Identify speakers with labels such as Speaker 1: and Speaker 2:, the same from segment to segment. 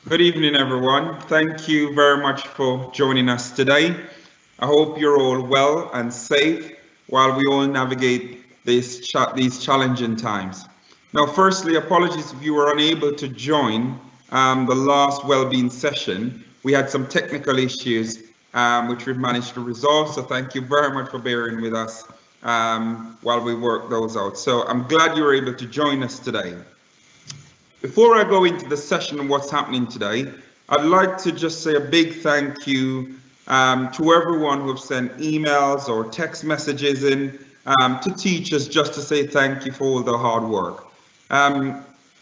Speaker 1: Good evening, everyone. Thank you very much for joining us today. I hope you're all well and safe while we all navigate these challenging times. Now, firstly, apologies if you were unable to join the last well-being session. We had some technical issues which we've managed to resolve. So thank you very much for bearing with us while we work those out. So I'm glad you were able to join us today. Before I go into the session and what's happening today, I'd like to just say a big thank you to everyone who have sent emails or text messages in to teachers just to say thank you for all the hard work.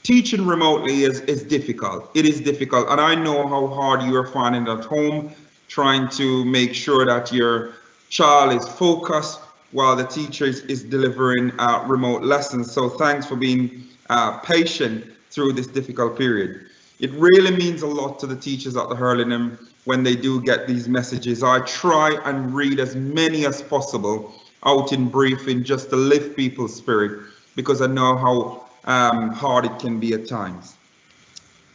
Speaker 1: Teaching remotely is difficult. It is difficult, and I know how hard you are finding it at home, trying to make sure that your child is focused while the teacher is delivering remote lessons. So thanks for being patient through this difficult period. It really means a lot to the teachers at the Hurlingham when they do get these messages. I try and read as many as possible out in briefing just to lift people's spirit because I know how hard it can be at times.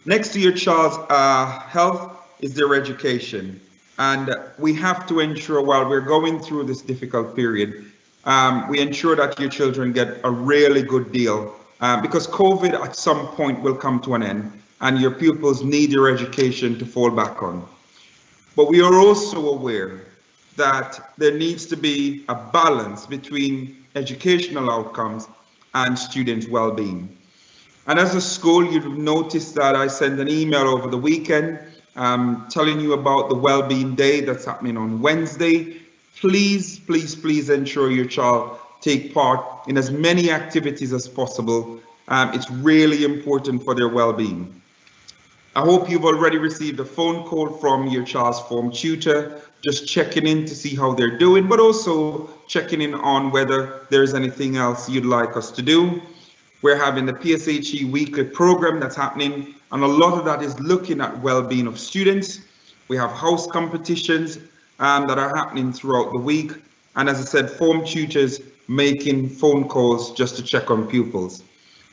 Speaker 1: Next to your child's health is their education. And we have to ensure while we're going through this difficult period, we ensure that your children get a really good deal because COVID at some point will come to an end and your pupils need your education to fall back on. But we are also aware that there needs to be a balance between educational outcomes and students' well-being. And as a school, you've noticed that I sent an email over the weekend telling you about the Wellbeing Day that's happening on Wednesday. Please, please, please ensure your child take part in as many activities as possible. It's really important for their well-being. I hope you've already received a phone call from your child's form tutor, just checking in to see how they're doing, but also checking in on whether there's anything else you'd like us to do. We're having the PSHE weekly program that's happening, and a lot of that is looking at well-being of students. We have house competitions that are happening throughout the week. And as I said, form tutors making phone calls just to check on pupils.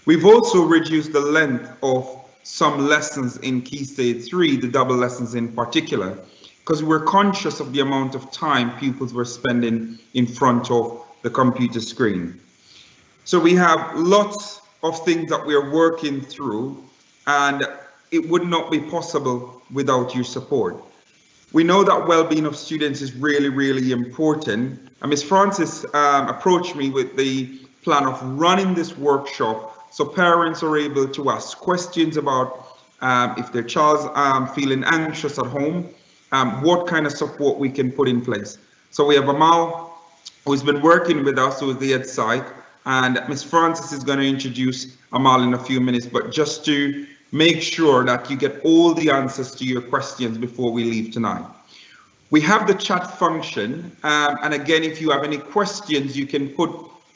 Speaker 1: We've also reduced the length of some lessons in Key Stage 3, the double lessons in particular, because we're conscious of the amount of time pupils were spending in front of the computer screen. So we have lots of things that we're working through, and it would not be possible without your support. We know that well-being of students is really, really important. And Ms. Francis approached me with the plan of running this workshop so parents are able to ask questions about if their child's feeling anxious at home, what kind of support we can put in place. So we have Amal, who's been working with us, who is the head psych, and Ms. Francis is going to introduce Amal in a few minutes, but just to make sure that you get all the answers to your questions before we leave tonight. We have the chat function, and again, if you have any questions, you can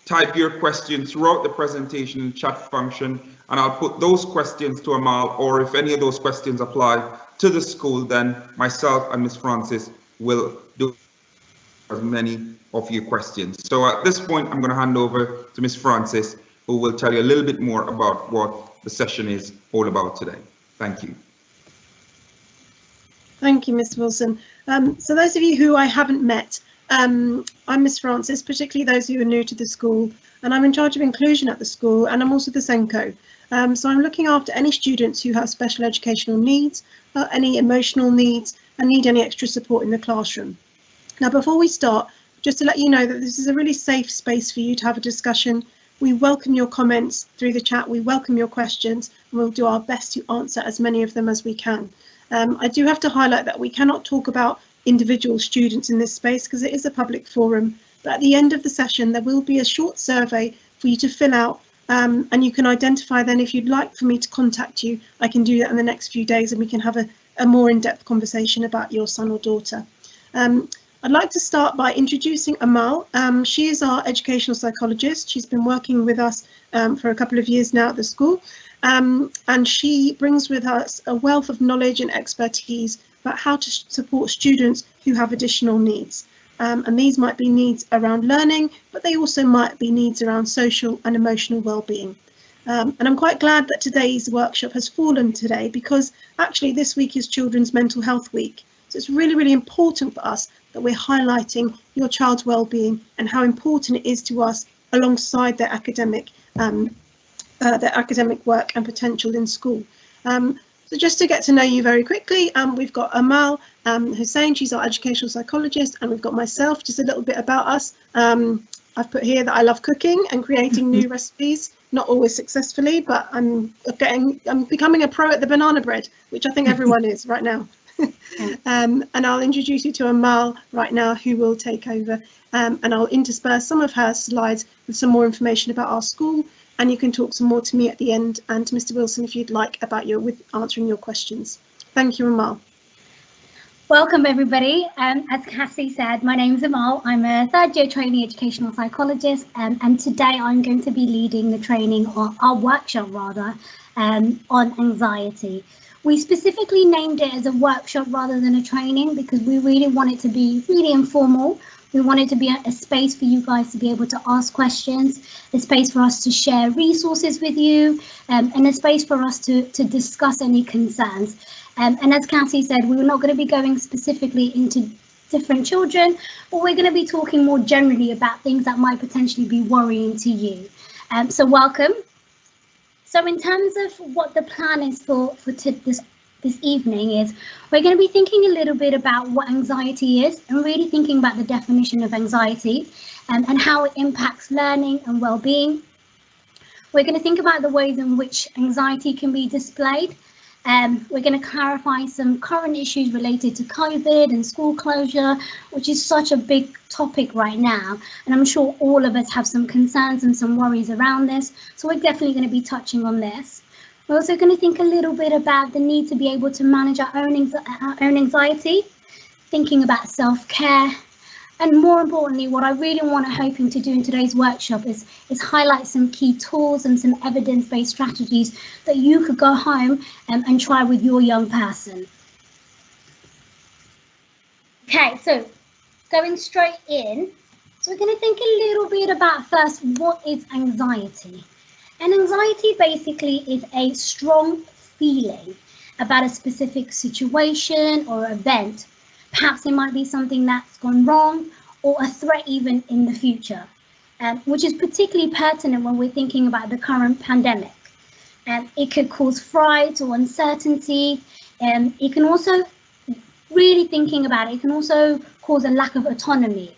Speaker 1: type your questions throughout the presentation in the chat function, and I'll put those questions to Amal, or if any of those questions apply to the school, then myself and Ms. Francis will do as many of your questions. So at this point, I'm going to hand over to Ms. Francis, who will tell you a little bit more about what the session is all about today. Thank you.
Speaker 2: Thank you, Ms. Wilson. So those of you who I haven't met, I'm Ms. Francis, particularly those who are new to the school, and I'm in charge of inclusion at the school, and I'm also the SENCO. So I'm looking after any students who have special educational needs, any emotional needs, and need any extra support in the classroom. Now, before we start, just to let you know that this is a really safe space for you to have a discussion. We welcome your comments through the chat, we welcome your questions, and we'll do our best to answer as many of them as we can. I do have to highlight that we cannot talk about individual students in this space because it is a public forum, but at the end of the session there will be a short survey for you to fill out, and you can identify then if you'd like for me to contact you. I can do that in the next few days and we can have a more in-depth conversation about your son or daughter. I'd like to start by introducing Amal. She is our educational psychologist. She's been working with us for a couple of years now at the school, and she brings with us a wealth of knowledge and expertise about how to support students who have additional needs. And these might be needs around learning, but they also might be needs around social and emotional well-being. And I'm quite glad that today's workshop has fallen today, because actually this week is Children's Mental Health Week. So it's really, really important for us that we're highlighting your child's well-being and how important it is to us alongside their academic work and potential in school. So just to get to know you very quickly, we've got Amal Hussain, she's our educational psychologist, and we've got myself. Just a little bit about us. I've put here that I love cooking and creating new recipes, not always successfully, but I'm becoming a pro at the banana bread, which I think everyone is right now. And I'll introduce you to Amal right now, who will take over, and I'll intersperse some of her slides with some more information about our school, and you can talk some more to me at the end, and to Mr. Wilson if you'd like, about with answering your questions. Thank you, Amal.
Speaker 3: Welcome everybody. As Cassie said, my name's Amal. I'm a third-year trainee educational psychologist, and today I'm going to be leading the training, or our workshop rather, on anxiety. We specifically named it as a workshop rather than a training because we really want it to be really informal. We want it to be a space for you guys to be able to ask questions, a space for us to share resources with you, and a space for us to discuss any concerns. And as Cassie said, we're not going to be going specifically into different children, but we're going to be talking more generally about things that might potentially be worrying to you. So welcome. So in terms of what the plan is for this evening is, we're going to be thinking a little bit about what anxiety is and really thinking about the definition of anxiety and how it impacts learning and well-being. We're going to think about the ways in which anxiety can be displayed. We're going to clarify some current issues related to COVID and school closure, which is such a big topic right now. And I'm sure all of us have some concerns and some worries around this. So we're definitely going to be touching on this. We're also going to think a little bit about the need to be able to manage our own anxiety, thinking about self-care. And more importantly, what I really hoping to do in today's workshop is highlight some key tools and some evidence-based strategies that you could go home and try with your young person. Okay, so going straight in, so we're going to think a little bit about first, what is anxiety? And anxiety basically is a strong feeling about a specific situation or event. Perhaps it might be something that's gone wrong or a threat even in the future, which is particularly pertinent when we're thinking about the current pandemic. It could cause fright or uncertainty, and it can also, really thinking about it, it can also cause a lack of autonomy.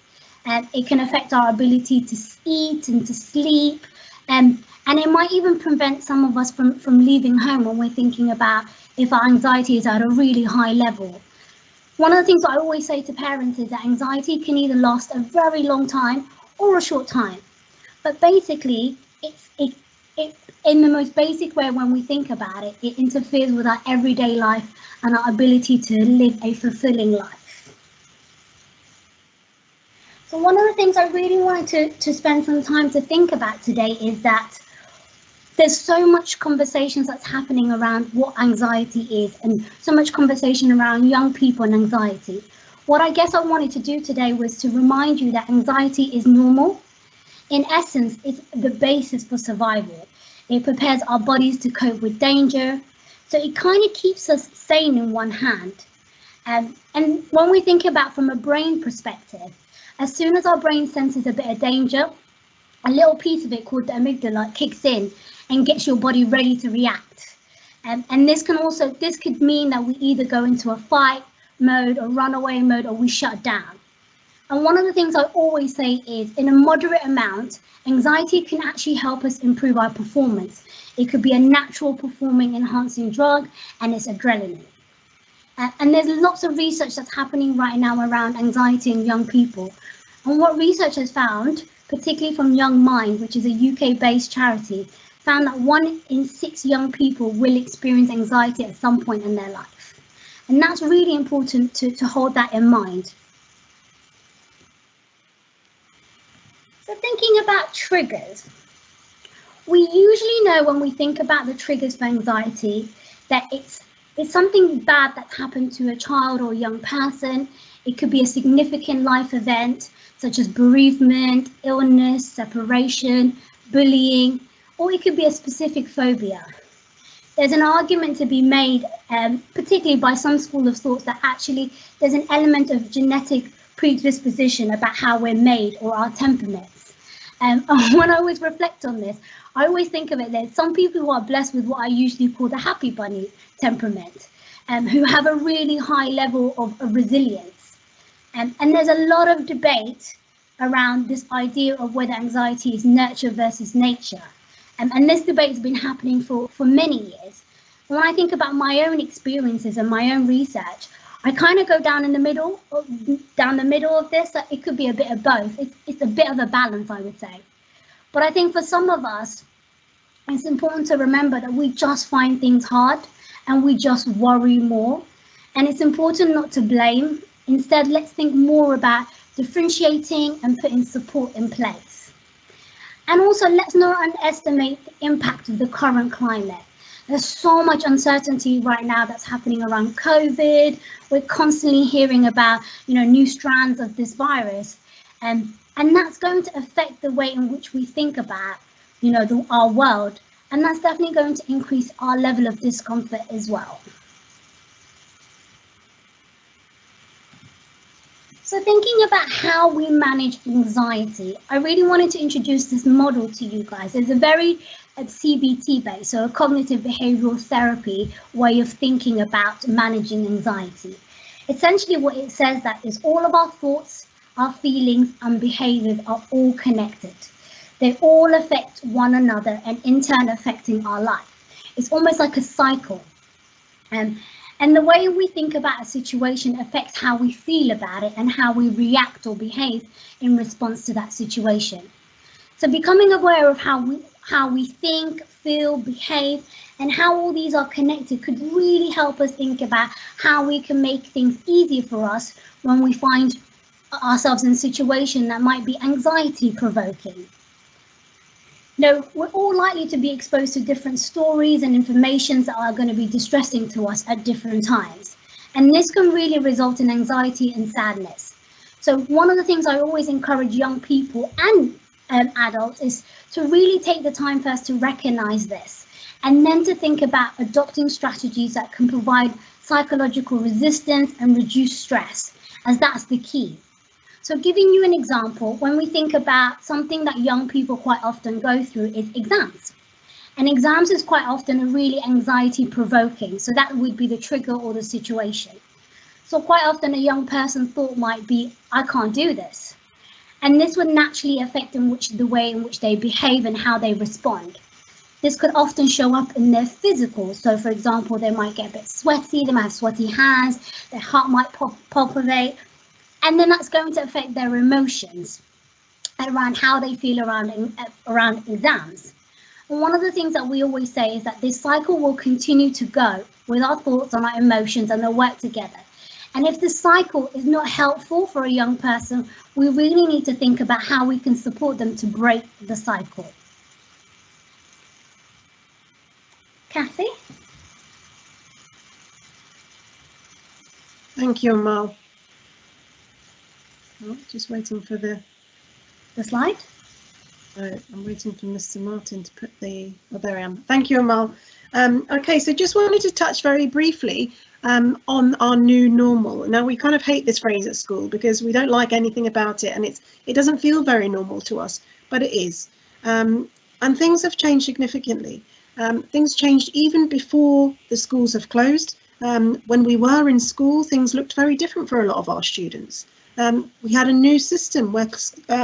Speaker 3: It can affect our ability to eat and to sleep, and it might even prevent some of us from leaving home when we're thinking about if our anxiety is at a really high level. One of the things I always say to parents is that anxiety can either last a very long time or a short time. But basically, it in the most basic way, when we think about it, it interferes with our everyday life and our ability to live a fulfilling life. So one of the things I really wanted to spend some time to think about today is that there's so much conversations that's happening around what anxiety is, and so much conversation around young people and anxiety. What I guess I wanted to do today was to remind you that anxiety is normal. In essence, it's the basis for survival. It prepares our bodies to cope with danger. So it kind of keeps us sane in one hand. And when we think about from a brain perspective, as soon as our brain senses a bit of danger, a little piece of it called the amygdala kicks in and gets your body ready to react. And this could mean that we either go into a fight mode or runaway mode, or we shut down. And one of the things I always say is, in a moderate amount, anxiety can actually help us improve our performance. It could be a natural performing enhancing drug, and it's adrenaline. And there's lots of research that's happening right now around anxiety in young people. And what research has found, particularly from Young Mind, which is a UK-based charity, found that 1 in 6 young people will experience anxiety at some point in their life. And that's really important to hold that in mind. So thinking about triggers, we usually know when we think about the triggers for anxiety that it's something bad that's happened to a child or a young person. It could be a significant life event, such as bereavement, illness, separation, bullying, or it could be a specific phobia. There's an argument to be made, particularly by some school of thought, that actually there's an element of genetic predisposition about how we're made or our temperaments. When I always reflect on this, I always think of it, there's some people who are blessed with what I usually call the happy bunny temperament, who have a really high level of resilience. And there's a lot of debate around this idea of whether anxiety is nurture versus nature. And this debate has been happening for many years. When I think about my own experiences and my own research, I kind of go down the middle of this. It could be a bit of both. It's a bit of a balance, I would say. But I think for some of us, it's important to remember that we just find things hard and we just worry more. And it's important not to blame. Instead, let's think more about differentiating and putting support in place. And also, let's not underestimate the impact of the current climate. There's so much uncertainty right now that's happening around COVID. We're constantly hearing about, new strands of this virus. And that's going to affect the way in which we think about, our world. And that's definitely going to increase our level of discomfort as well. So thinking about how we manage anxiety, I really wanted to introduce this model to you guys. It's a very CBT based, so a cognitive behavioral therapy way of thinking about managing anxiety. Essentially what it says that is all of our thoughts, our feelings and behaviors are all connected. They all affect one another and in turn affecting our life. It's almost like a cycle. And the way we think about a situation affects how we feel about it and how we react or behave in response to that situation. So becoming aware of how we think, feel, behave, and how all these are connected could really help us think about how we can make things easier for us when we find ourselves in a situation that might be anxiety provoking. We're all likely to be exposed to different stories and information that are going to be distressing to us at different times. And this can really result in anxiety and sadness. So one of the things I always encourage young people and adults is to really take the time first to recognize this, and then to think about adopting strategies that can provide psychological resistance and reduce stress, as that's the key. So giving you an example, when we think about something that young people quite often go through is exams. And exams is quite often really anxiety provoking. So that would be the trigger or the situation. So quite often a young person's thought might be, I can't do this. And this would naturally affect the way in which they behave and how they respond. This could often show up in their physical. So for example, they might get a bit sweaty, they might have sweaty hands, their heart might palpitate. And then that's going to affect their emotions around how they feel around exams. And one of the things that we always say is that this cycle will continue to go with our thoughts and our emotions, and they'll work together. And if the cycle is not helpful for a young person, we really need to think about how we can support them to break the cycle. Kathy?
Speaker 2: Thank you, Amal. Oh, just waiting for the
Speaker 3: slide.
Speaker 2: I'm waiting for Mr. Martin to put oh, there I am. Thank you, Amal. Okay, so just wanted to touch very briefly on our new normal. Now, we kind of hate this phrase at school because we don't like anything about it, and it doesn't feel very normal to us, but it is. And things have changed significantly. Things changed even before the schools have closed. When we were in school, things looked very different for a lot of our students. We had a new system where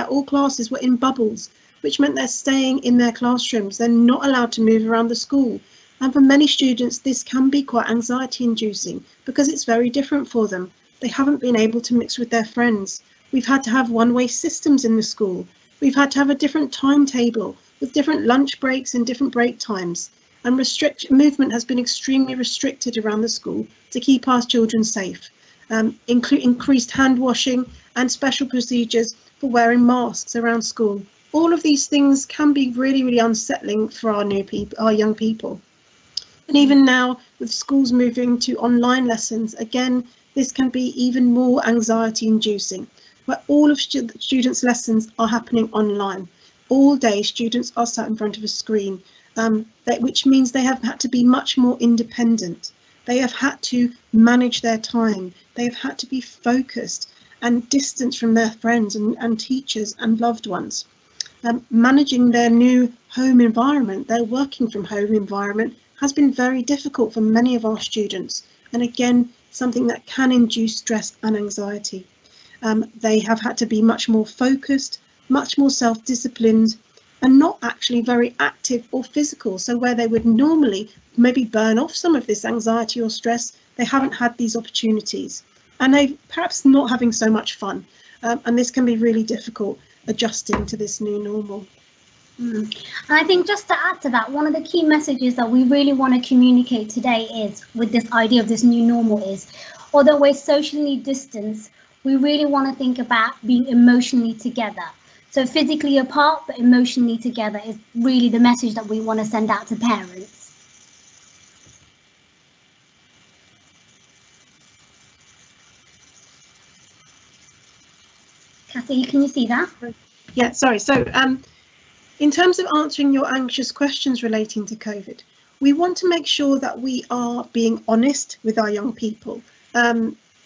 Speaker 2: all classes were in bubbles, which meant they're staying in their classrooms. They're not allowed to move around the school. And for many students, this can be quite anxiety inducing because it's very different for them. They haven't been able to mix with their friends. We've had to have one-way systems in the school. We've had to have a different timetable with different lunch breaks and different break times. And movement has been extremely restricted around the school to keep our children safe. Increased hand washing and special procedures for wearing masks around school. All of these things can be really, really unsettling for our young people. And even now, with schools moving to online lessons, again, this can be even more anxiety inducing, where all of students' lessons are happening online. all day students are sat in front of a screen, which means they have had to be much more independent. They have had to manage their time. They have had to be focused and distant from their friends and teachers and loved ones. Managing their new home environment, their working from home environment, has been very difficult for many of our students, and again, something that can induce stress and anxiety. They have had to be much more focused, much more self-disciplined, and not actually very active or physical. So where they would normally maybe burn off some of this anxiety or stress, they haven't had these opportunities, and they perhaps not having so much fun. And this can be really difficult, adjusting to this new normal.
Speaker 3: And I think just to add to that, one of the key messages that we really want to communicate today is, with this idea of this new normal, is although we're socially distanced, we really want to think about being emotionally together. So physically apart, but emotionally together is really the message that we want to send out to parents. Cassie, can you see that?
Speaker 2: Yeah, sorry. So in terms of answering your anxious questions relating to COVID, we want to make sure that we are being honest with our young people.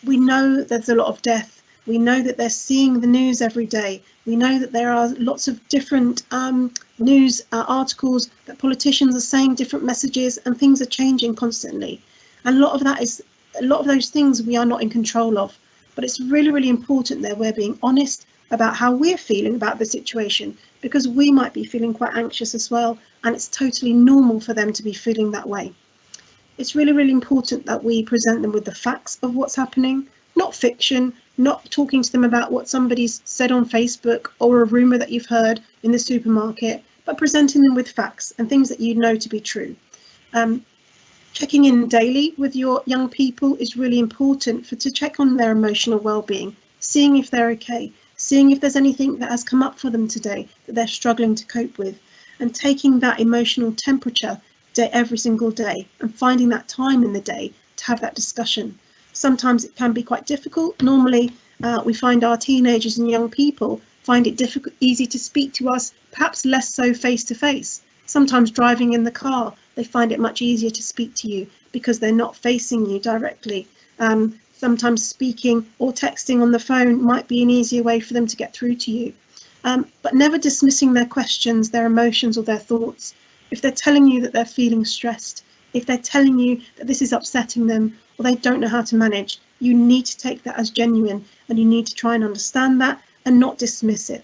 Speaker 2: We know there's a lot of death. We know that they're seeing the news every day. We know that there are lots of different news articles that politicians are saying different messages, and things are changing constantly. And a lot of those things we are not in control of. But it's really, really important that we're being honest about how we're feeling about the situation, because we might be feeling quite anxious as well, and it's totally normal for them to be feeling that way. It's really, really important that we present them with the facts of what's happening, not fiction, not talking to them about what somebody's said on Facebook or a rumour that you've heard in the supermarket, but presenting them with facts and things that you know to be true. Checking in daily with your young people is really important to check on their emotional well-being, seeing if they're okay, seeing if there's anything that has come up for them today that they're struggling to cope with, and taking that emotional temperature every single day and finding that time in the day to have that discussion. Sometimes it can be quite difficult. Normally we find our teenagers and young people find it easy to speak to us, perhaps less so face to face. Sometimes driving in the car, they find it much easier to speak to you because they're not facing you directly. Sometimes speaking or texting on the phone might be an easier way for them to get through to you. But never dismissing their questions, their emotions or their thoughts. If they're telling you that they're feeling stressed, if they're telling you that this is upsetting them or they don't know how to manage, you need to take that as genuine, and you need to try and understand that and not dismiss it.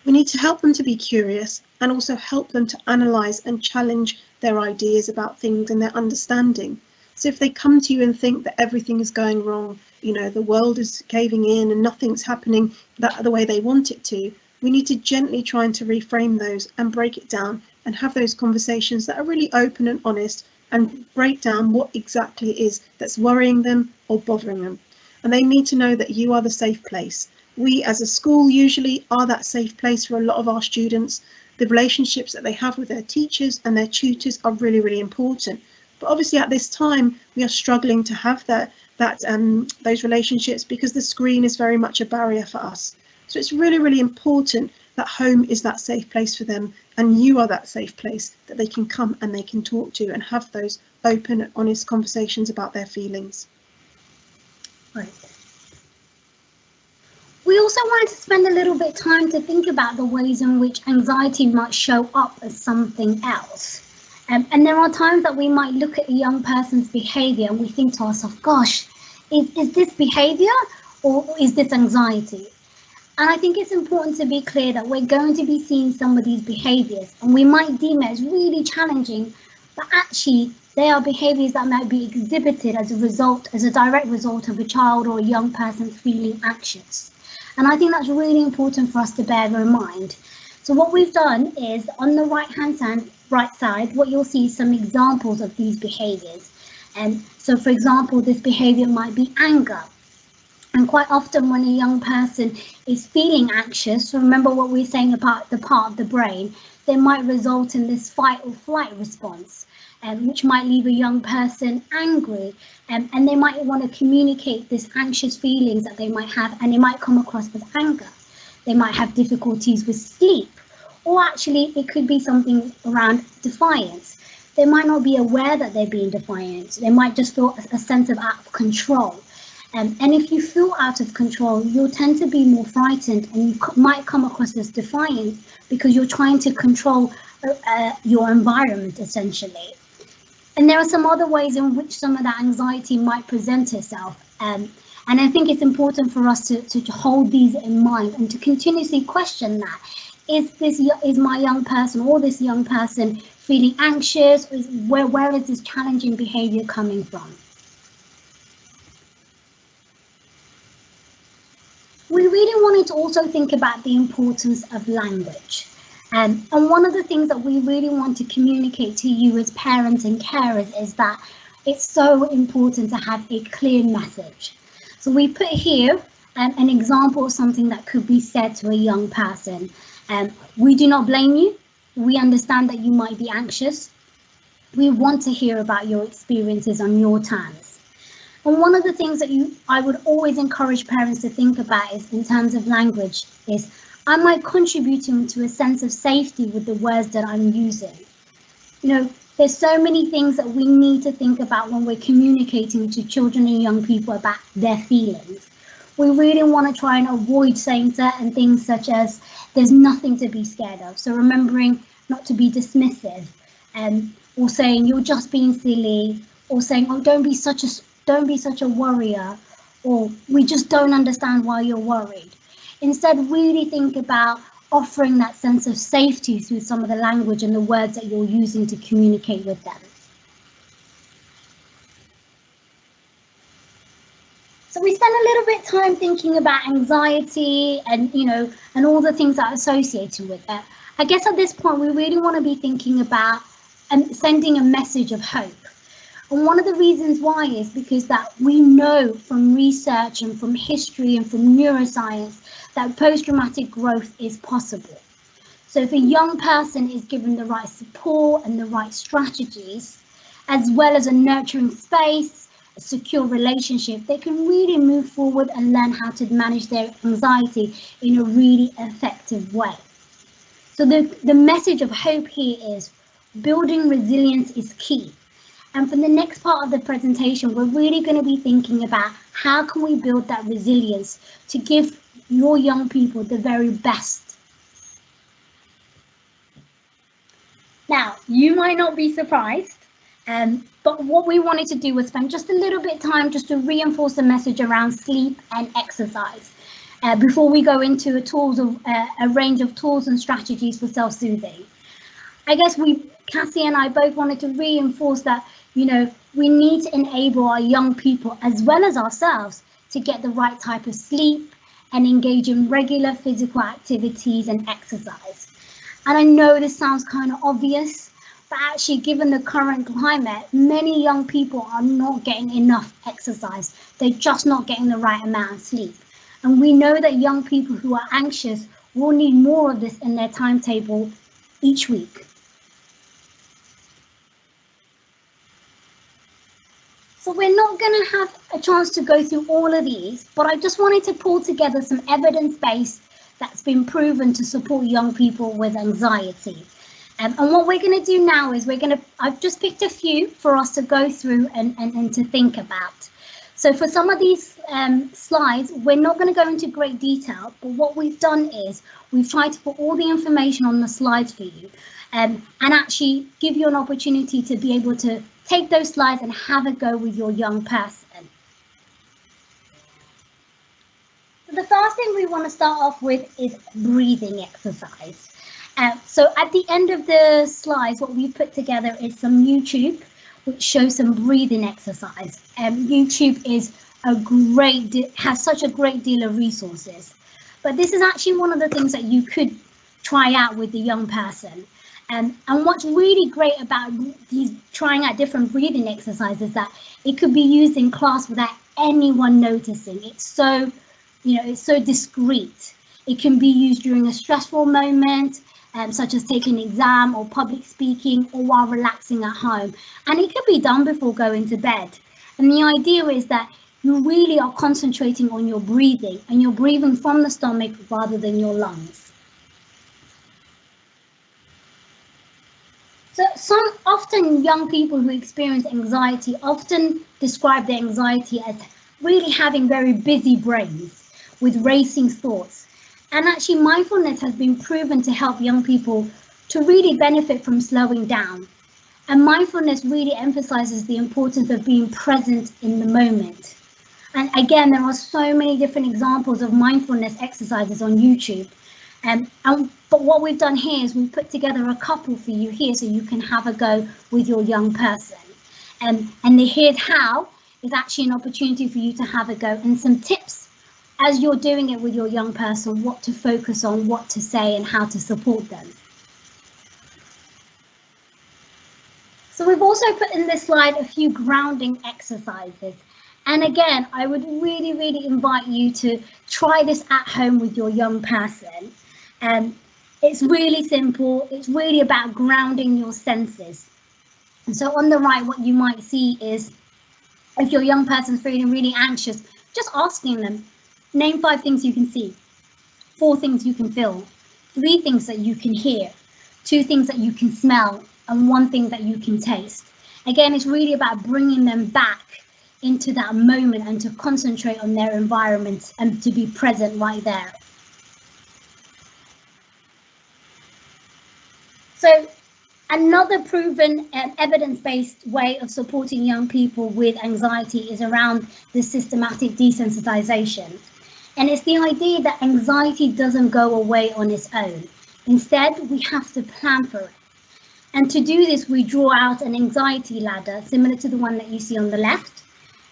Speaker 2: We need to help them to be curious and also help them to analyse and challenge their ideas about things and their understanding. So if they come to you and think that everything is going wrong, the world is caving in and nothing's happening the way they want it to, we need to gently try to reframe those and break it down and have those conversations that are really open and honest, and break down what exactly it is that's worrying them or bothering them. And they need to know that you are the safe place. We as a school usually are that safe place for a lot of our students. The relationships that they have with their teachers and their tutors are really, really important. But obviously at this time we are struggling to have those relationships because the screen is very much a barrier for us. So it's really, really important that home is that safe place for them, and you are that safe place that they can come and they can talk to and have those open and honest conversations about their feelings.
Speaker 3: Right. We also wanted to spend a little bit of time to think about the ways in which anxiety might show up as something else. And there are times that we might look at a young person's behaviour and we think to ourselves, gosh, is this behaviour or is this anxiety? And I think it's important to be clear that we're going to be seeing some of these behaviours and we might deem it as really challenging, but actually they are behaviours that might be exhibited as a direct result of a child or a young person feeling anxious. And I think that's really important for us to bear in mind. So what we've done is, on the right side, what you'll see is some examples of these behaviours. And so, for example, this behaviour might be anger. And quite often when a young person is feeling anxious, remember what we were saying about the part of the brain, they might result in this fight or flight response, which might leave a young person angry, and they might want to communicate this anxious feelings that they might have, and it might come across as anger. They might have difficulties with sleep, or actually it could be something around defiance. They might not be aware that they're being defiant. They might just feel a sense of out of control. And if you feel out of control, you'll tend to be more frightened, and you might come across as defiant because you're trying to control your environment, essentially. And there are some other ways in which some of that anxiety might present itself. And I think it's important for us to hold these in mind and to continuously question that. Is my young person or this young person feeling anxious? Where is this challenging behavior coming from? We really wanted to also think about the importance of language. And one of the things that we really want to communicate to you as parents and carers is that it's so important to have a clear message. So we put here an example of something that could be said to a young person. We do not blame you. We understand that you might be anxious. We want to hear about your experiences on your terms. And one of the things that I would always encourage parents to think about is, in terms of language, is, am I contributing to a sense of safety with the words that I'm using? You know, there's so many things that we need to think about when we're communicating to children and young people about their feelings. We really want to try and avoid saying certain things such as, there's nothing to be scared of. So remembering not to be dismissive, or saying you're just being silly, or saying, oh, don't be such a worrier, or we just don't understand why you're worried. Instead, really think about offering that sense of safety through some of the language and the words that you're using to communicate with them. So we spend a little bit time thinking about anxiety and, and all the things that are associated with it. I guess at this point, we really want to be thinking about sending a message of hope. And one of the reasons why is because that we know from research and from history and from neuroscience that post-traumatic growth is possible. So if a young person is given the right support and the right strategies, as well as a nurturing space, a secure relationship, they can really move forward and learn how to manage their anxiety in a really effective way. So the message of hope here is building resilience is key. And for the next part of the presentation, we're really going to be thinking about how can we build that resilience to give your young people the very best. Now, you might not be surprised, but what we wanted to do was spend just a little bit of time just to reinforce the message around sleep and exercise before we go into a range of tools and strategies for self-soothing. I guess Cassie and I both wanted to reinforce that, we need to enable our young people as well as ourselves to get the right type of sleep and engage in regular physical activities and exercise. And I know this sounds kind of obvious, but actually given the current climate, many young people are not getting enough exercise. They're just not getting the right amount of sleep. And we know that young people who are anxious will need more of this in their timetable each week. So we're not going to have a chance to go through all of these, but I just wanted to pull together some evidence-based that's been proven to support young people with anxiety. And what we're going to do now is I've just picked a few for us to go through and to think about. So for some of these slides, we're not going to go into great detail, but what we've done is we've tried to put all the information on the slides for you and actually give you an opportunity to be able to take those slides and have a go with your young person. So the first thing we want to start off with is breathing exercise. So at the end of the slides, what we've put together is some YouTube, which shows some breathing exercise. YouTube has such a great deal of resources. But this is actually one of the things that you could try out with the young person. And what's really great about these trying out different breathing exercises is that it could be used in class without anyone noticing. It's so, it's so discreet. It can be used during a stressful moment, such as taking an exam or public speaking or while relaxing at home. And it could be done before going to bed. And the idea is that you really are concentrating on your breathing and you're breathing from the stomach rather than your lungs. So often young people who experience anxiety often describe their anxiety as really having very busy brains with racing thoughts. And actually mindfulness has been proven to help young people to really benefit from slowing down. And mindfulness really emphasizes the importance of being present in the moment. And again, there are so many different examples of mindfulness exercises on YouTube. But what we've done here is we've put together a couple for you here so you can have a go with your young person. And the Here's How is actually an opportunity for you to have a go and some tips as you're doing it with your young person, what to focus on, what to say and how to support them. So we've also put in this slide a few grounding exercises. And again, I would really invite you to try this at home with your young person. It's really simple. It's really about grounding your senses. And so on the right, what you might see is if your young person's feeling really anxious, just asking them, name 5 things you can see, 4 things you can feel, 3 things that you can hear, 2 things that you can smell, and 1 thing that you can taste. Again, it's really about bringing them back into that moment and to concentrate on their environment and to be present right there. So another proven evidence-based way of supporting young people with anxiety is around the systematic desensitization. And it's the idea that anxiety doesn't go away on its own. Instead, we have to plan for it. And to do this, we draw out an anxiety ladder similar to the one that you see on the left.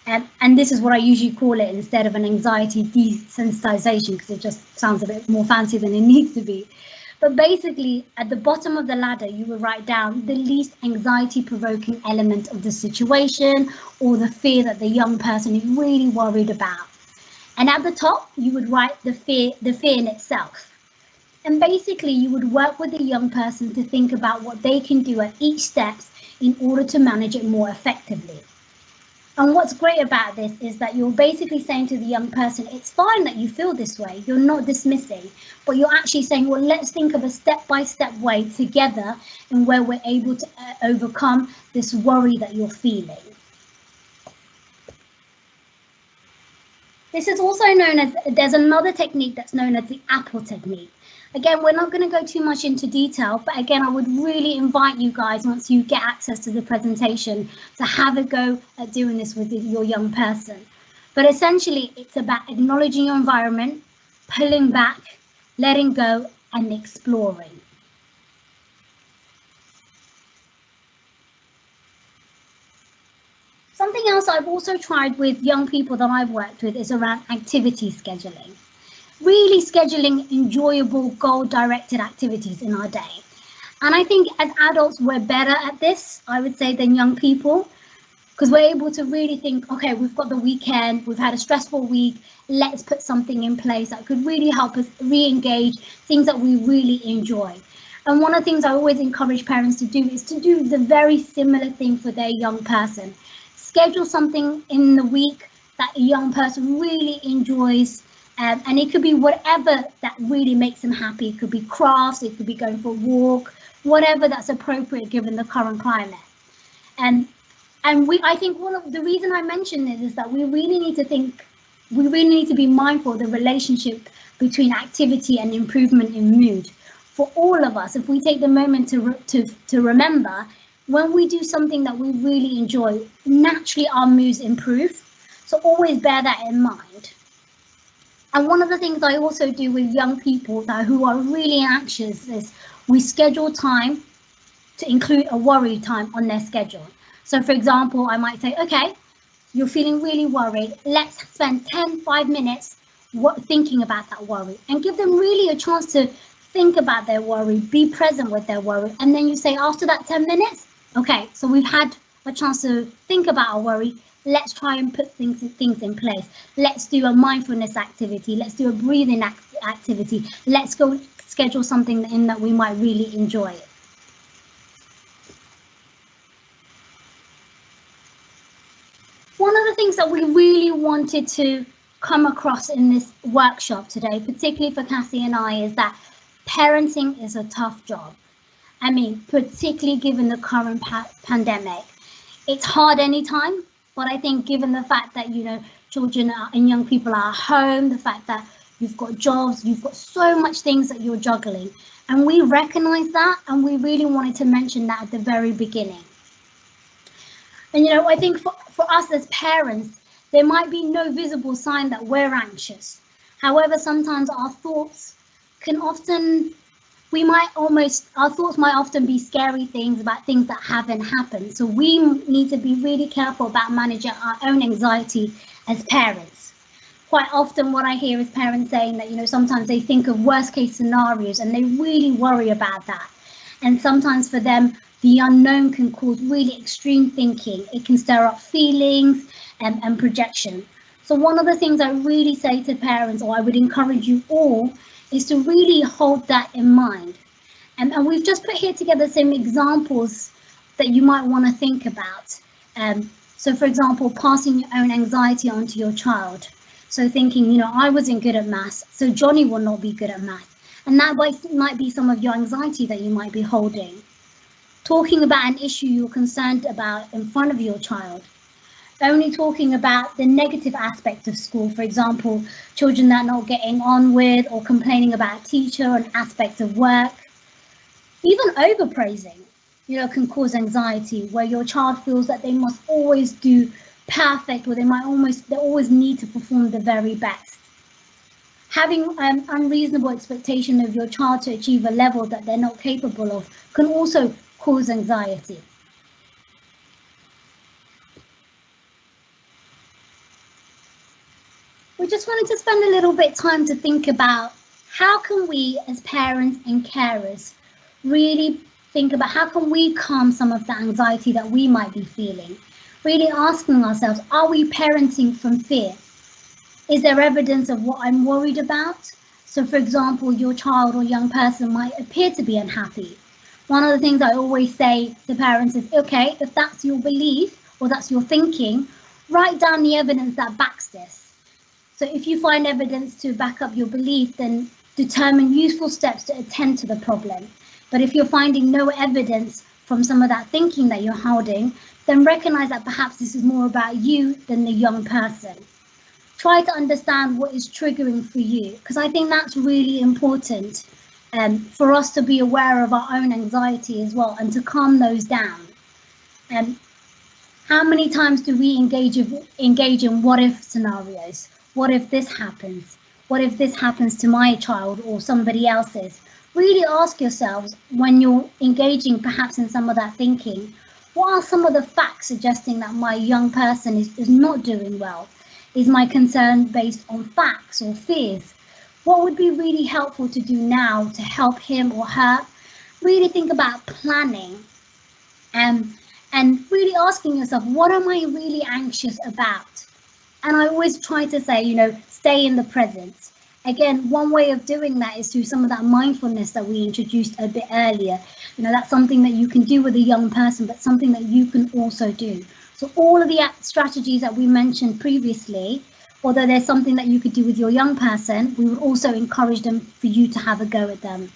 Speaker 3: And this is what I usually call it instead of an anxiety desensitization, because it just sounds a bit more fancy than it needs to be. But basically, at the bottom of the ladder, you will write down the least anxiety-provoking element of the situation or the fear that the young person is really worried about. And at the top, you would write the fear in itself. And basically, you would work with the young person to think about what they can do at each step in order to manage it more effectively. And what's great about this is that you're basically saying to the young person, it's fine that you feel this way. You're not dismissing, but you're actually saying, well, let's think of a step-by-step way together and where we're able to overcome this worry that you're feeling. This is also known as, there's another technique that's known as the apple technique. Again, we're not going to go too much into detail, but again, I would really invite you guys, once you get access to the presentation, to have a go at doing this with your young person. But essentially, it's about acknowledging your environment, pulling back, letting go, and exploring. Something else I've also tried with young people that I've worked with is around activity scheduling. Really scheduling enjoyable, goal-directed activities in our day. And I think as adults, we're better at this, I would say, than young people, because we're able to really think, okay, we've got the weekend, we've had a stressful week, let's put something in place that could really help us re-engage things that we really enjoy. And one of the things I always encourage parents to do is to do the very similar thing for their young person. Schedule something in the week that a young person really enjoys. And it could be whatever that really makes them happy. It could be crafts, it could be going for a walk, whatever that's appropriate given the current climate. I think one of the reason I mention this is that we really need to be mindful of the relationship between activity and improvement in mood. For all of us, if we take the moment to remember, when we do something that we really enjoy, naturally our moods improve. So always bear that in mind. And one of the things I also do with young people who are really anxious is we schedule time to include a worry time on their schedule. So for example, I might say, okay, you're feeling really worried. Let's spend 5 minutes thinking about that worry and give them really a chance to think about their worry, be present with their worry. And then you say after that 10 minutes, okay, so we've had a chance to think about our worry. Let's try and put things in place. Let's do a mindfulness activity. Let's do a breathing activity. Let's go schedule something in that we might really enjoy. One of the things that we really wanted to come across in this workshop today, particularly for Cassie and I, is that parenting is a tough job. I mean, particularly given the current pandemic. It's hard anytime, but I think given the fact that, you know, children and young people are at home, the fact that you've got jobs, you've got so much things that you're juggling. And we recognize that, and we really wanted to mention that at the very beginning. And, you know, I think for us as parents, there might be no visible sign that we're anxious. However, sometimes our thoughts can often, our thoughts might often be scary things about things that haven't happened. So we need to be really careful about managing our own anxiety as parents. Quite often what I hear is parents saying that, you know, sometimes they think of worst case scenarios and they really worry about that. And sometimes for them, the unknown can cause really extreme thinking. It can stir up feelings and projection. So one of the things I really say to parents, or I would encourage you all, is to really hold that in mind. And we've just put here together some examples that you might want to think about. So for example, passing your own anxiety onto your child. So thinking, you know, I wasn't good at maths, so Johnny will not be good at maths. And that might be some of your anxiety that you might be holding. Talking about an issue you're concerned about in front of your child. Only talking about the negative aspect of school, for example, children that are not getting on with or complaining about a teacher or an aspect of work. Even overpraising, you know, can cause anxiety, where your child feels that they must always do perfect, or they always need to perform the very best. Having an unreasonable expectation of your child to achieve a level that they're not capable of can also cause anxiety. We just wanted to spend a little bit of time to think about how can we as parents and carers really think about how can we calm some of the anxiety that we might be feeling. Really asking ourselves, are we parenting from fear? Is there evidence of what I'm worried about? So for example, your child or young person might appear to be unhappy. One of the things I always say to parents is, okay, if that's your belief or that's your thinking, write down the evidence that backs this. So if you find evidence to back up your belief, then determine useful steps to attend to the problem. But if you're finding no evidence from some of that thinking that you're holding, then recognize that perhaps this is more about you than the young person. Try to understand what is triggering for you, because I think that's really important for us to be aware of our own anxiety as well and to calm those down. How many times do we engage in what if scenarios? What if this happens? What if this happens to my child or somebody else's? Really ask yourselves, when you're engaging perhaps in some of that thinking, what are some of the facts suggesting that my young person is not doing well? Is my concern based on facts or fears? What would be really helpful to do now to help him or her? Really think about planning and really asking yourself, what am I really anxious about? And I always try to say, you know, stay in the present. Again, one way of doing that is through some of that mindfulness that we introduced a bit earlier. You know, that's something that you can do with a young person, but something that you can also do. So all of the strategies that we mentioned previously, although there's something that you could do with your young person, we would also encourage them for you to have a go at them.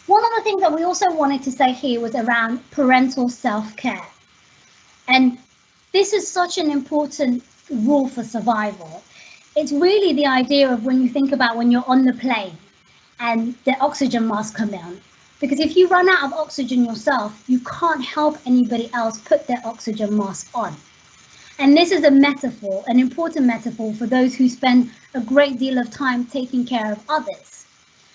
Speaker 3: One of the things that we also wanted to say here was around parental self-care. And this is such an important rule for survival. It's really the idea of when you think about when you're on the plane and the oxygen mask comes on. Because if you run out of oxygen yourself, you can't help anybody else put their oxygen mask on. And this is a metaphor, an important metaphor for those who spend a great deal of time taking care of others.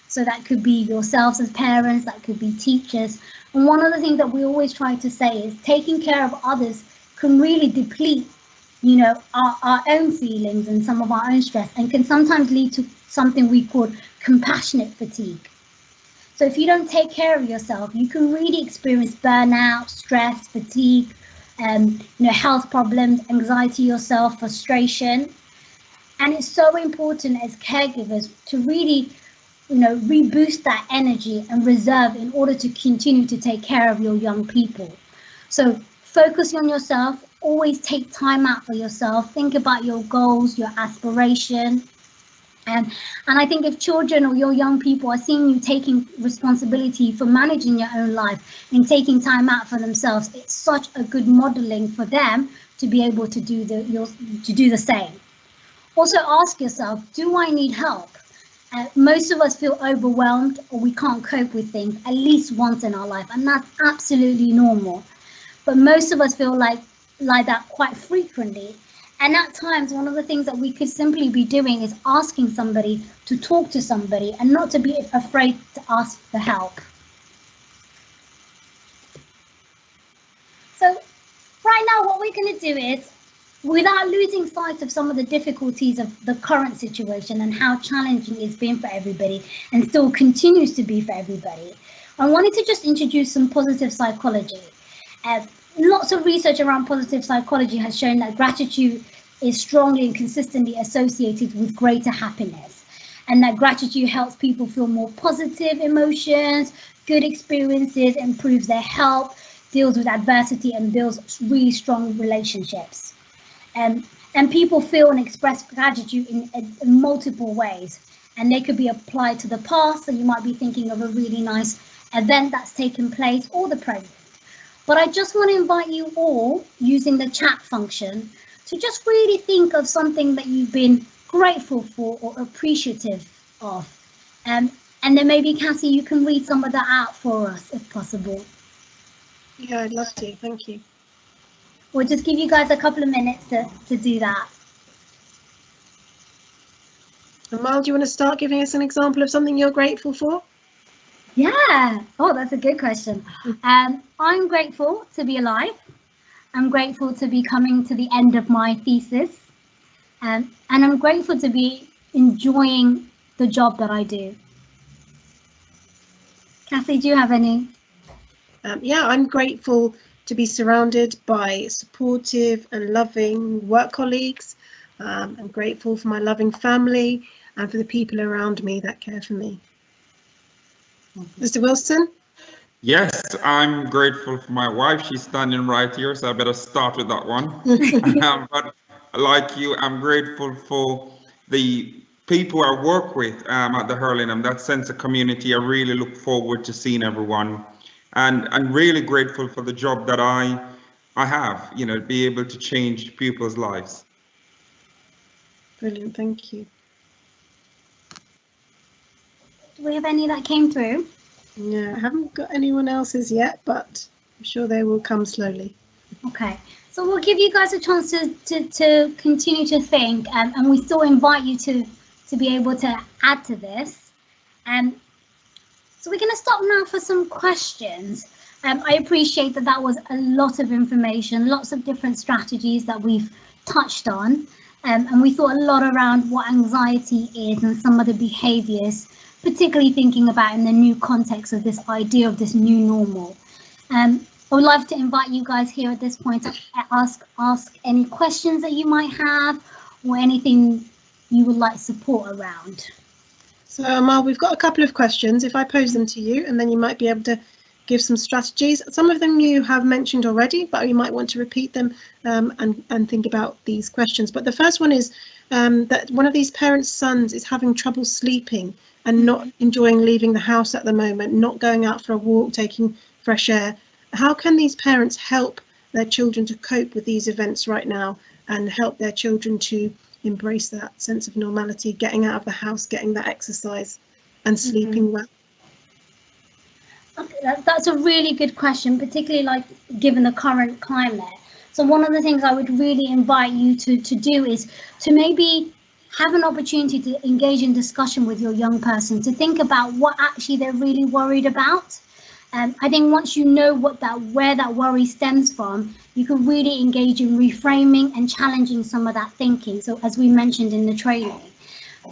Speaker 3: So that could be yourselves as parents, that could be teachers. And one of the things that we always try to say is taking care of others can really deplete, you know, our own feelings and some of our own stress, and can sometimes lead to something we call compassionate fatigue. So if you don't take care of yourself, you can really experience burnout, stress, fatigue, you know, health problems, anxiety yourself, frustration. And it's so important as caregivers to really, you know, reboost that energy and reserve in order to continue to take care of your young people. So focus on yourself, always take time out for yourself, think about your goals, your aspiration. And I think if children or your young people are seeing you taking responsibility for managing your own life and taking time out for themselves, it's such a good modeling for them to be able to do the same. Also ask yourself, do I need help? Most of us feel overwhelmed or we can't cope with things at least once in our life, and that's absolutely normal. But most of us feel like that quite frequently. And at times, one of the things that we could simply be doing is asking somebody to talk to somebody and not to be afraid to ask for help. So right now, what we're going to do is, without losing sight of some of the difficulties of the current situation and how challenging it's been for everybody and still continues to be for everybody, I wanted to just introduce some positive psychology. Lots of research around positive psychology has shown that gratitude is strongly and consistently associated with greater happiness, and that gratitude helps people feel more positive emotions, good experiences, improves their health, deals with adversity, and builds really strong relationships. And people feel and express gratitude in multiple ways, and they could be applied to the past. So you might be thinking of a really nice event that's taken place, or the present. But I just want to invite you all, using the chat function, to just really think of something that you've been grateful for or appreciative of. And then maybe, Cassie, you can read some of that out for us, if possible.
Speaker 2: Yeah, I'd love to. Thank you.
Speaker 3: We'll just give you guys a couple of minutes to do that.
Speaker 2: Amal, do you want to start giving us an example of something you're grateful for?
Speaker 3: Yeah. Oh, that's a good question. I'm grateful to be alive. I'm grateful to be coming to the end of my thesis. And I'm grateful to be enjoying the job that I do. Cassie, do you have any?
Speaker 2: Yeah, I'm grateful to be surrounded by supportive and loving work colleagues. I'm grateful for my loving family and for the people around me that care for me. Mr. Wilson?
Speaker 1: Yes, I'm grateful for my wife. She's standing right here, so I better start with that one. But like you, I'm grateful for the people I work with at the Hurlingham, that sense of community. I really look forward to seeing everyone, and I'm really grateful for the job that I have, be able to change people's lives.
Speaker 2: Brilliant, thank you.
Speaker 3: Do we have any that came through?
Speaker 2: Yeah, I haven't got anyone else's yet, but I'm sure they will come slowly.
Speaker 3: Okay, so we'll give you guys a chance to continue to think, and we still invite you to be able to add to this. So we're going to stop now for some questions. I appreciate that was a lot of information, lots of different strategies that we've touched on, and we thought a lot around what anxiety is and some of the behaviours, particularly thinking about in the new context of this idea of this new normal. I would love to invite you guys here at this point to ask any questions that you might have or anything you would like support around.
Speaker 2: So Amal, we've got a couple of questions. If I pose them to you, and then you might be able to give some strategies. Some of them you have mentioned already, but you might want to repeat them and think about these questions. But the first one is that one of these parents' sons is having trouble sleeping and not enjoying leaving the house at the moment, not going out for a walk, taking fresh air. How can these parents help their children to cope with these events right now and help their children to embrace that sense of normality, getting out of the house, getting that exercise and sleeping well?
Speaker 3: Okay, that's a really good question, particularly given the current climate. So one of the things I would really invite you to do is to maybe have an opportunity to engage in discussion with your young person, to think about what actually they're really worried about. I think once you know where that worry stems from, you can really engage in reframing and challenging some of that thinking. So as we mentioned in the training.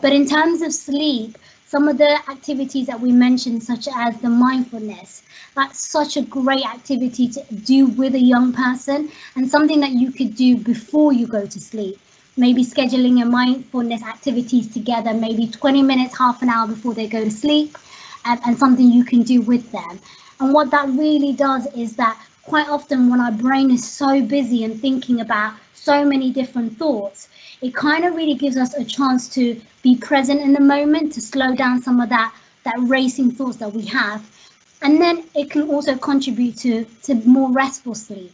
Speaker 3: But in terms of sleep, some of the activities that we mentioned, such as the mindfulness, that's such a great activity to do with a young person and something that you could do before you go to sleep. Maybe scheduling your mindfulness activities together, maybe 20 minutes, half an hour before they go to sleep, and something you can do with them. And what that really does is that quite often when our brain is so busy and thinking about so many different thoughts, it kind of really gives us a chance to be present in the moment, to slow down some of that racing thoughts that we have. And then it can also contribute to more restful sleep.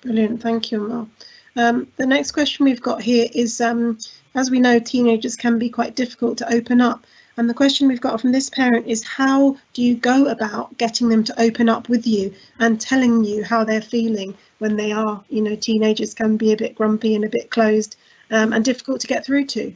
Speaker 2: Brilliant, thank you, Amal. The next question we've got here is, as we know, teenagers can be quite difficult to open up. And the question we've got from this parent is, how do you go about getting them to open up with you and telling you how they're feeling when they are, you know, teenagers can be a bit grumpy and a bit closed and difficult to get through to?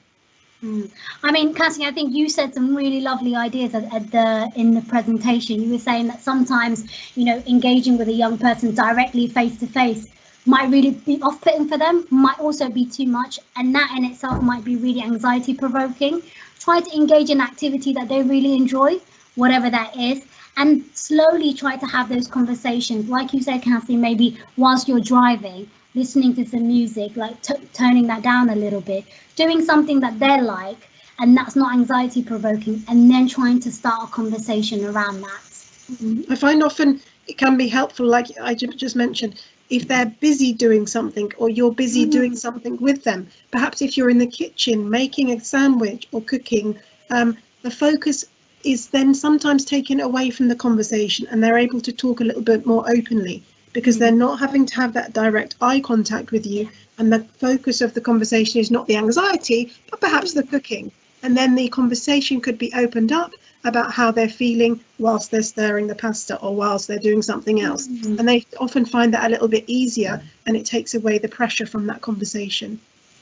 Speaker 3: I mean, Cassie, I think you said some really lovely ideas in the presentation. You were saying that sometimes, you know, engaging with a young person directly face to face might really be off-putting for them, might also be too much, and that in itself might be really anxiety provoking. Try to engage in activity that they really enjoy, whatever that is, and slowly try to have those conversations. Like you said, Cassie, maybe whilst you're driving, listening to some music, like turning that down a little bit, doing something that they like and that's not anxiety provoking, and then trying to start a conversation around that.
Speaker 2: I find often it can be helpful, like I just mentioned, if they're busy doing something or you're busy doing something with them. Perhaps if you're in the kitchen making a sandwich or cooking, the focus is then sometimes taken away from the conversation and they're able to talk a little bit more openly, because they're not having to have that direct eye contact with you, and the focus of the conversation is not the anxiety, but perhaps the cooking. And then the conversation could be opened up about how they're feeling whilst they're stirring the pasta or whilst they're doing something else. And they often find that a little bit easier, and it takes away the pressure from that conversation.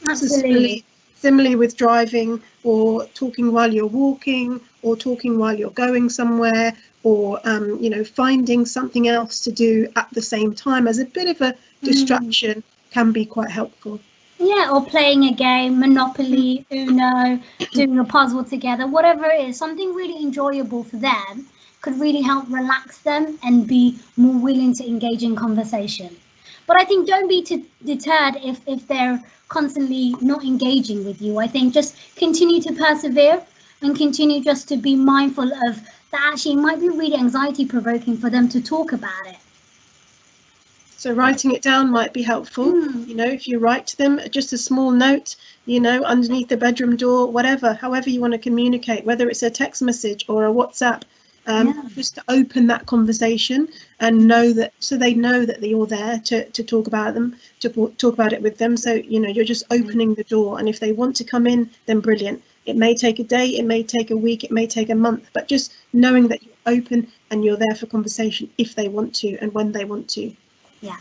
Speaker 3: Absolutely.
Speaker 2: Similarly with driving, or talking while you're walking, or talking while you're going somewhere, or you know, finding something else to do at the same time as a bit of a distraction can be quite helpful.
Speaker 3: Yeah, or playing a game, Monopoly, Uno, doing a puzzle together, whatever it is, something really enjoyable for them could really help relax them and be more willing to engage in conversation. But I think don't be deterred if they're constantly not engaging with you. I think just continue to persevere and continue just to be mindful of that. Actually, it might be really anxiety provoking for them to talk about it.
Speaker 2: So writing it down might be helpful. You know, if you write to them just a small note, you know, underneath the bedroom door, whatever, however you want to communicate, whether it's a text message or a WhatsApp, just to open that conversation and know that, so they know that you're there to talk about them, to talk about it with them. So, you know, you're just opening the door, and if they want to come in, then brilliant. It may take a day, it may take a week, it may take a month, but just knowing that you're open and you're there for conversation if they want to and when they want to.
Speaker 3: Yeah.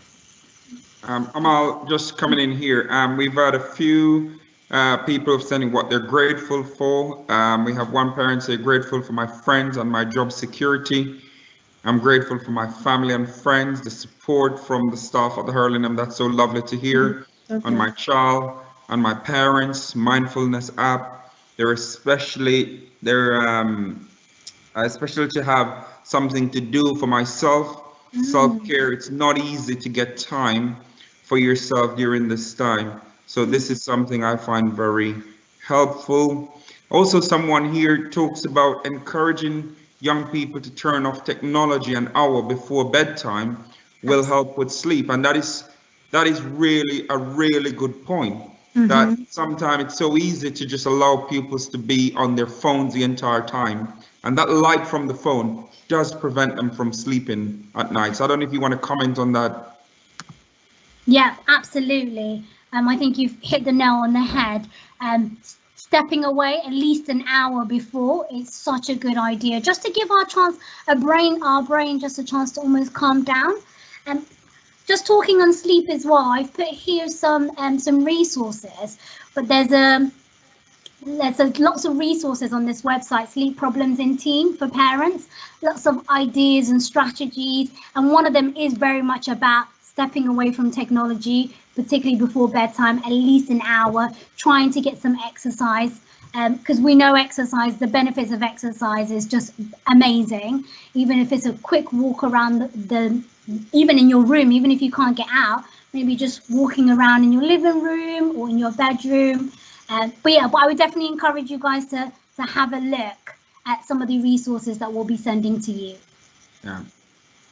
Speaker 1: Amal, just coming in here, we've had a few people sending what they're grateful for. We have one parent say, grateful for my friends and my job security. I'm grateful for my family and friends, the support from the staff at the Hurlingham. That's so lovely to hear. On my child and my parents, mindfulness app. They're especially to have something to do for myself. Self-care, it's not easy to get time for yourself during this time. So this is something I find very helpful. Also, someone here talks about encouraging young people to turn off technology an hour before bedtime will help with sleep. And that is really a really good point. That sometimes it's so easy to just allow pupils to be on their phones the entire time. And that light from the phone does prevent them from sleeping at night. So I don't know if you want to comment on that.
Speaker 3: Yeah, absolutely. I think you've hit the nail on the head. Stepping away at least an hour before is such a good idea, just to give our brain just a chance to almost calm down. And just talking on sleep as well, I've put here some resources, but there's lots of resources on this website, Sleep Problems in Teen, for parents, lots of ideas and strategies, and one of them is very much about stepping away from technology, particularly before bedtime, at least an hour, trying to get some exercise, because we know the benefits of exercise is just amazing. Even if it's a quick walk around even in your room, even if you can't get out, maybe just walking around in your living room or in your bedroom. But I would definitely encourage you guys to have a look at some of the resources that we'll be sending to you.
Speaker 1: Yeah.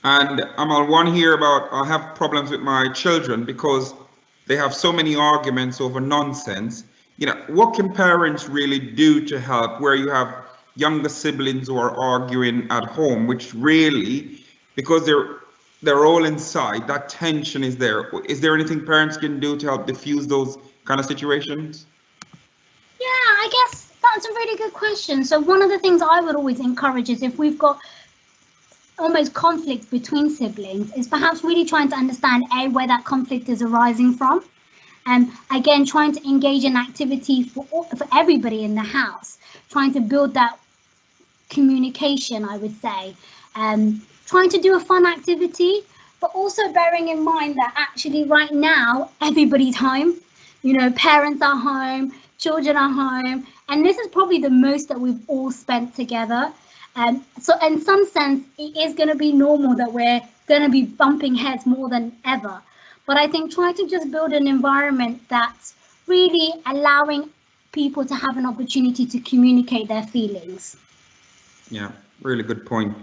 Speaker 1: And I'm on one here about I have problems with my children because they have so many arguments over nonsense. You know, what can parents really do to help where you have younger siblings who are arguing at home, which really, because they're all inside, that tension is there. Is there anything parents can do to help diffuse those kind of situations?
Speaker 3: Yeah, I guess that's a really good question. So one of the things I would always encourage is if we've got almost conflict between siblings, is perhaps really trying to understand where that conflict is arising from. And again, trying to engage in activity for everybody in the house, trying to build that communication, I would say, trying to do a fun activity, but also bearing in mind that actually right now, everybody's home, you know, parents are home, children are home, and this is probably the most that we've all spent together. So in some sense, it is going to be normal that we're going to be bumping heads more than ever. But I think trying to just build an environment that's really allowing people to have an opportunity to communicate their feelings.
Speaker 1: Yeah, really good point.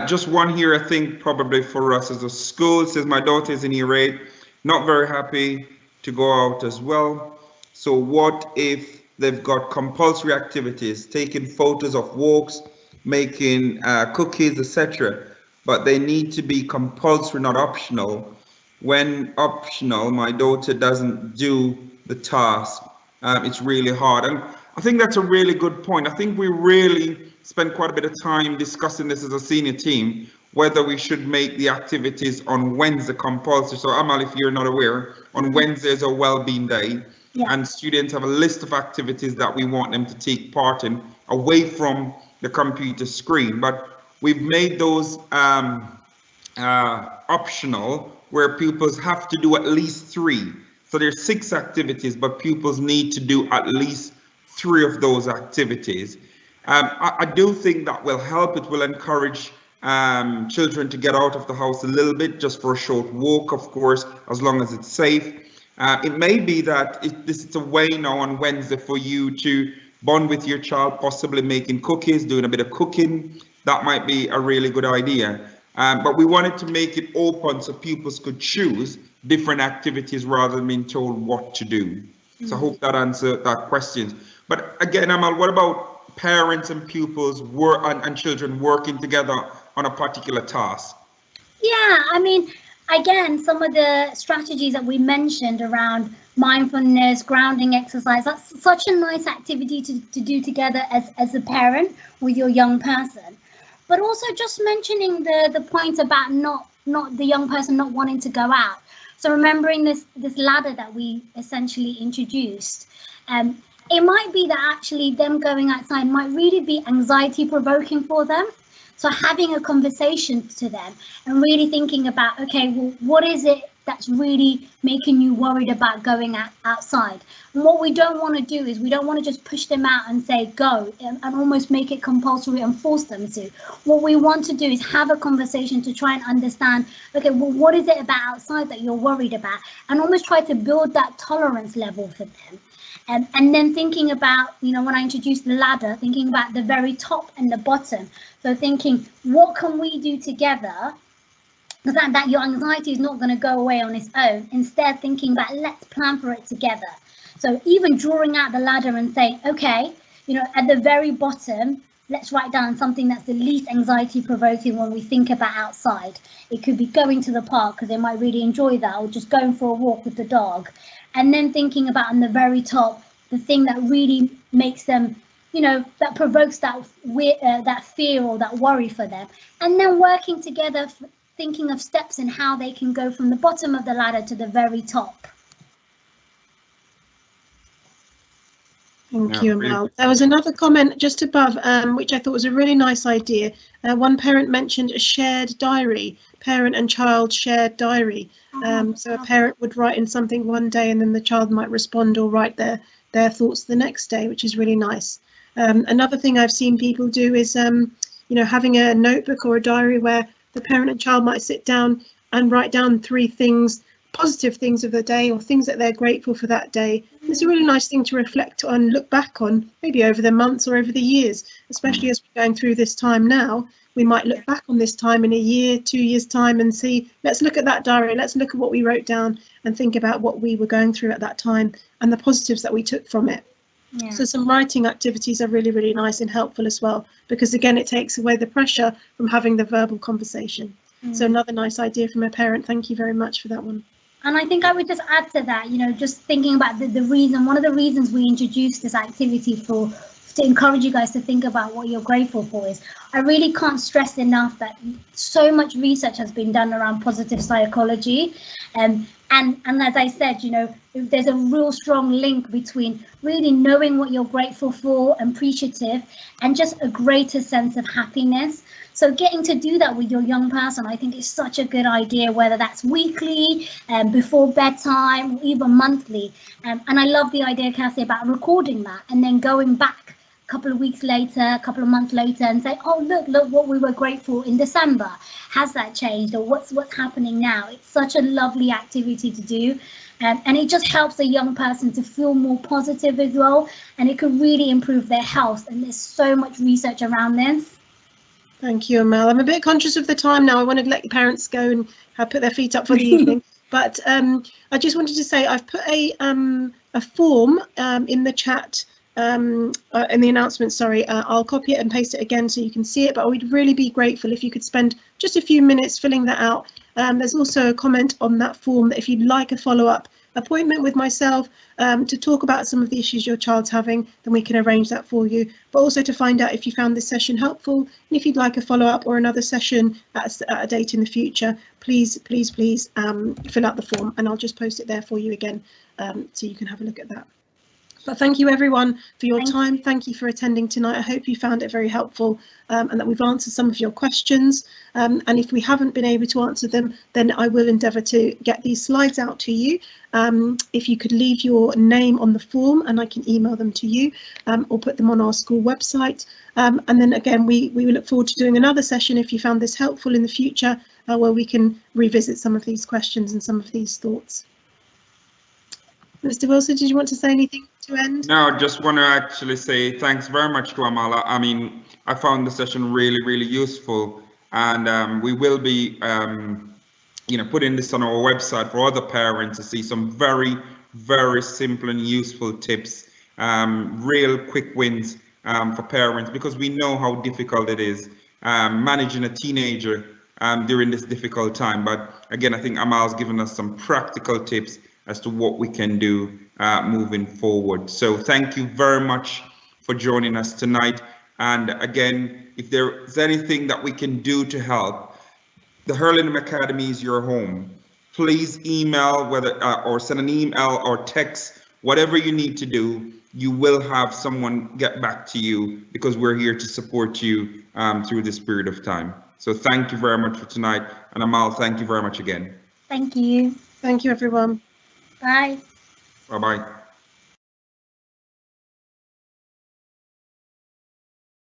Speaker 1: Just one here, I think probably for us as a school, says my daughter is in year 8, not very happy to go out as well. So what if they've got compulsory activities, taking photos of walks, making cookies, etc., but they need to be compulsory, not optional. When optional, my daughter doesn't do the task. It's really hard. And I think that's a really good point. I think we really spent quite a bit of time discussing this as a senior team, whether we should make the activities on Wednesday compulsory. So Amal, if you're not aware, on Wednesday is a well-being day, and students have a list of activities that we want them to take part in away from the computer screen. But we've made those optional, where pupils have to do at least 3. So there's 6 activities, but pupils need to do at least 3 of those activities. I do think that will help. It will encourage children to get out of the house a little bit, just for a short walk, of course, as long as it's safe. It may be that this is a way now on Wednesday for you to bond with your child, possibly making cookies, doing a bit of cooking. That might be a really good idea. But we wanted to make it open so pupils could choose different activities rather than being told what to do. So I hope that answered that question. But again, Amal, what about parents and pupils and children working together on a particular task?
Speaker 3: Yeah, I mean, again, some of the strategies that we mentioned around mindfulness, grounding exercise, that's such a nice activity to do together as a parent with your young person. But also just mentioning the point about not the young person not wanting to go out. So remembering this ladder that we essentially introduced, it might be that actually them going outside might really be anxiety provoking for them. So having a conversation to them and really thinking about, okay, well, what is it that's really making you worried about going outside? And what we don't want to do is we don't want to just push them out and say go and almost make it compulsory and force them to. What we want to do is have a conversation to try and understand, okay, well, what is it about outside that you're worried about? And almost try to build that tolerance level for them. And then thinking about, you know, when I introduced the ladder, thinking about the very top and the bottom. So thinking, what can we do together? That your anxiety is not going to go away on its own. Instead, thinking about let's plan for it together. So even drawing out the ladder and saying, okay, you know, at the very bottom, let's write down something that's the least anxiety provoking when we think about outside. It could be going to the park because they might really enjoy that, or just going for a walk with the dog. And then thinking about on the very top, the thing that really makes them, you know, that provokes that fear or that worry for them. And then working together, thinking of steps and how they can go from the bottom of the ladder to the very top.
Speaker 2: Thank you, Amal. There was another comment just above, which I thought was a really nice idea. One parent mentioned a shared diary, parent and child shared diary. So a parent would write in something one day and then the child might respond or write their thoughts the next day, which is really nice. Another thing I've seen people do is, you know, having a notebook or a diary where the parent and child might sit down and write down 3 things, positive things of the day or things that they're grateful for that day. It's a really nice thing to reflect on, look back on, maybe over the months or over the years, especially as we're going through this time now. we might look back on this time in a year, 2 years time and see, let's look at that diary, let's look at what we wrote down and think about what we were going through at that time and the positives that we took from it.
Speaker 3: Yeah.
Speaker 2: So some writing activities are really, really nice and helpful as well, because again, it takes away the pressure from having the verbal conversation. So another nice idea from a parent. Thank you very much for that one.
Speaker 3: And I think I would just add to that, you know, just thinking about the reason, one of the reasons we introduced this activity to encourage you guys to think about what you're grateful for is, I really can't stress enough that so much research has been done around positive psychology. And as I said, you know, there's a real strong link between really knowing what you're grateful for and appreciative and just a greater sense of happiness. So getting to do that with your young person, I think is such a good idea, whether that's weekly, before bedtime, or even monthly. And I love the idea, Cassie, about recording that and then going back a couple of weeks later, a couple of months later and say, oh, look what we were grateful in December. Has that changed, or what's happening now? It's such a lovely activity to do. And it just helps a young person to feel more positive as well. And it could really improve their health. And there's so much research around this.
Speaker 2: Thank you, Amal. I'm a bit conscious of the time now. I wanted to let the parents go and put their feet up for the evening. But I just wanted to say I've put a form in the chat, in the announcement, sorry. I'll copy it and paste it again so you can see it. But I would really be grateful if you could spend just a few minutes filling that out. There's also a comment on that form that if you'd like a follow-up appointment with myself to talk about some of the issues your child's having, then we can arrange that for you. But also to find out if you found this session helpful, and if you'd like a follow-up or another session at a date in the future, please fill out the form, and I'll just post it there for you again so you can have a look at that. But thank you everyone for your time. Thank you for attending tonight. I hope you found it very helpful and that we've answered some of your questions. And if we haven't been able to answer them, then I will endeavour to get these slides out to you. If you could leave your name on the form and I can email them to you or put them on our school website. And then again, we look forward to doing another session if you found this helpful in the future where we can revisit some of these questions and some of these thoughts. Mr. Wilson, did you want to say anything to end?
Speaker 1: No, I just want to actually say thanks very much to Amala. I mean, I found the session really, really useful, and we will be, putting this on our website for other parents to see some very, very simple and useful tips, real quick wins for parents, because we know how difficult it is managing a teenager during this difficult time. But again, I think Amal's given us some practical tips as to what we can do moving forward. So thank you very much for joining us tonight. And again, if there is anything that we can do to help, the Hurlingham Academy is your home. Please email or send an email or text, whatever you need to do. You will have someone get back to you because we're here to support you through this period of time. So thank you very much for tonight. And Amal, thank you very much again.
Speaker 3: Thank you.
Speaker 2: Thank you, everyone.
Speaker 3: Bye.
Speaker 1: Bye-bye.